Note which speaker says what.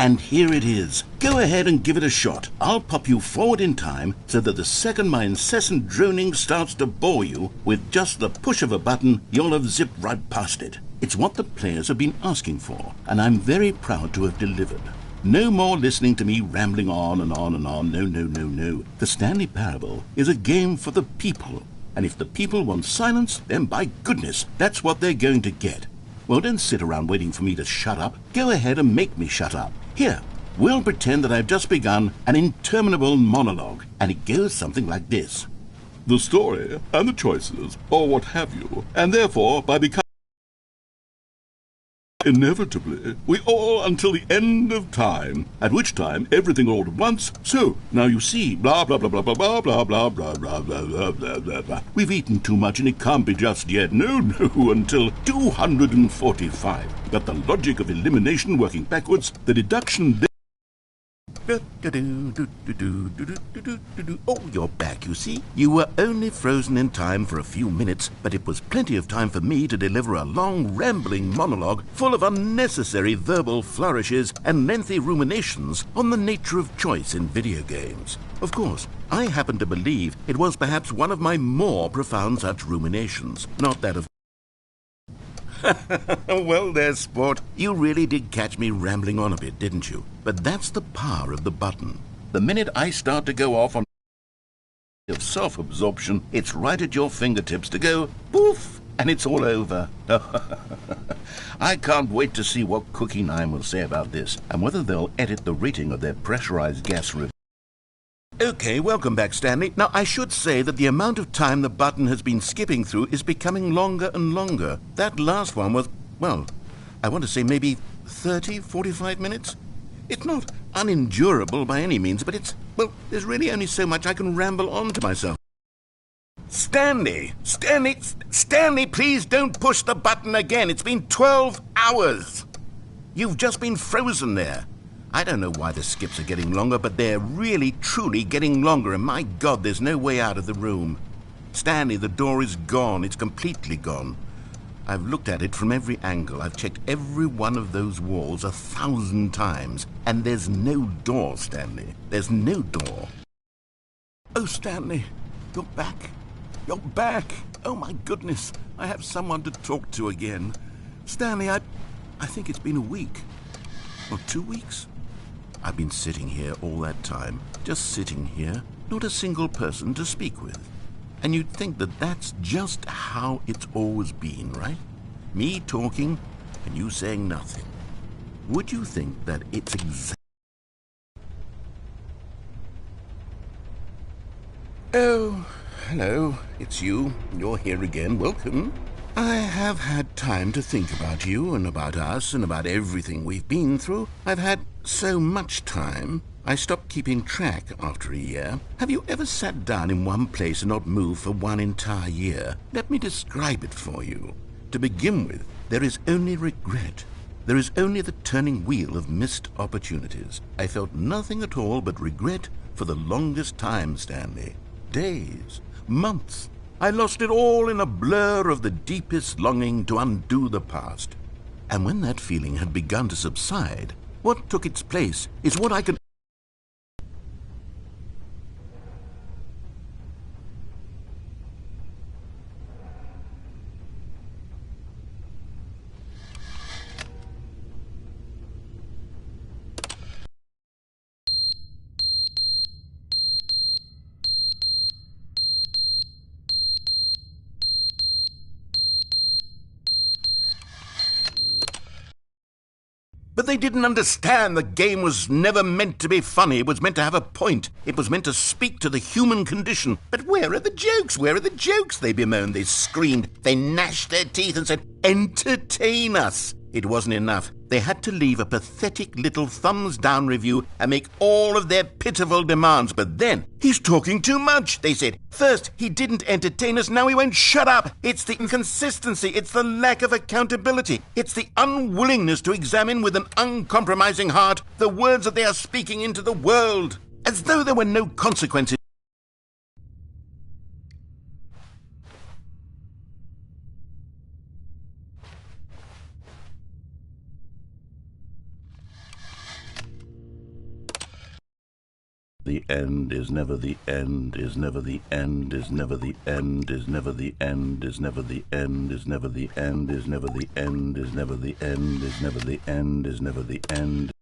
Speaker 1: And here it is. Go ahead and give it a shot. I'll pop you forward in time so that the second my incessant droning starts to bore you, with just the push of a button, you'll have zipped right past it. It's what the players have been asking for, and I'm very proud to have delivered. No more listening to me rambling on and on and on. No, no, no, no. The Stanley Parable is a game for the people. And if the people want silence, then by goodness, that's what they're going to get. Well, don't sit around waiting for me to shut up. Go ahead and make me shut up. Here, we'll pretend that I've just begun an interminable monologue, and it goes something like this. The story and the choices, or what have you, and therefore, by becoming inevitably, we all until the end of time, at which time everything all at once. So, now you see, blah, blah, blah, blah, blah, blah, blah, blah, blah, blah, blah, blah, blah, blah, blah. We've eaten too much and it can't be just yet. No, no, until 245. But the logic of elimination working backwards, the deduction... Oh, you're back, you see. You were only frozen in time for a few minutes, but it was plenty of time for me to deliver a long, rambling monologue full of unnecessary verbal flourishes and lengthy ruminations on the nature of choice in video games. Of course, I happen to believe it was perhaps one of my more profound such ruminations, not that of... Well, there, sport. You really did catch me rambling on a bit, didn't you? But that's the power of the button. The minute I start to go off on of self-absorption, it's right at your fingertips to go poof, and it's all over. I can't wait to see what Cookie 9 will say about this, and whether they'll edit the rating of their pressurized gas review. Okay, welcome back, Stanley. Now, I should say that the amount of time the button has been skipping through is becoming longer and longer. That last one was, well, I want to say maybe 30, 45 minutes? It's not unendurable by any means, but it's, well, there's really only so much I can ramble on to myself. Stanley, please don't push the button again. It's been 12 hours. You've just been frozen there. I don't know why the skips are getting longer, but they're really, truly getting longer, and my God, there's no way out of the room. Stanley, the door is gone. It's completely gone. I've looked at it from every angle. I've checked every one of those walls 1,000 times, and there's no door, Stanley. There's no door. Oh, Stanley, you're back. You're back. Oh, my goodness. I have someone to talk to again. Stanley, I think it's been a week. Or 2 weeks. I've been sitting here all that time, just sitting here, not a single person to speak with. And you'd think that that's just how it's always been, right? Me talking and you saying nothing. Would you think that it's exactly... Oh, hello, it's you. You're here again. Welcome. I have had time to think about you and about us and about everything we've been through. I've had so much time. I stopped keeping track after a year. Have you ever sat down in one place and not moved for one entire year? Let me describe it for you. To begin with, there is only regret. There is only the turning wheel of missed opportunities. I felt nothing at all but regret for the longest time, Stanley. Days, months. I lost it all in a blur of the deepest longing to undo the past. And when that feeling had begun to subside, what took its place is what I can... But they didn't understand the game was never meant to be funny. It was meant to have a point. It was meant to speak to the human condition. But where are the jokes? Where are the jokes? They bemoaned, they screamed, they gnashed their teeth and said, entertain us. It wasn't enough. They had to leave a pathetic little thumbs-down review and make all of their pitiful demands. But then, he's talking too much, they said. First, he didn't entertain us, now he won't shut up. It's the inconsistency, it's the lack of accountability. It's the unwillingness to examine with an uncompromising heart the words that they are speaking into the world. As though there were no consequences. The end is never the end, is never the end, is never the end, is never the end, is never the end, is never the end, is never the end, is never the end, is never the end, is never the end.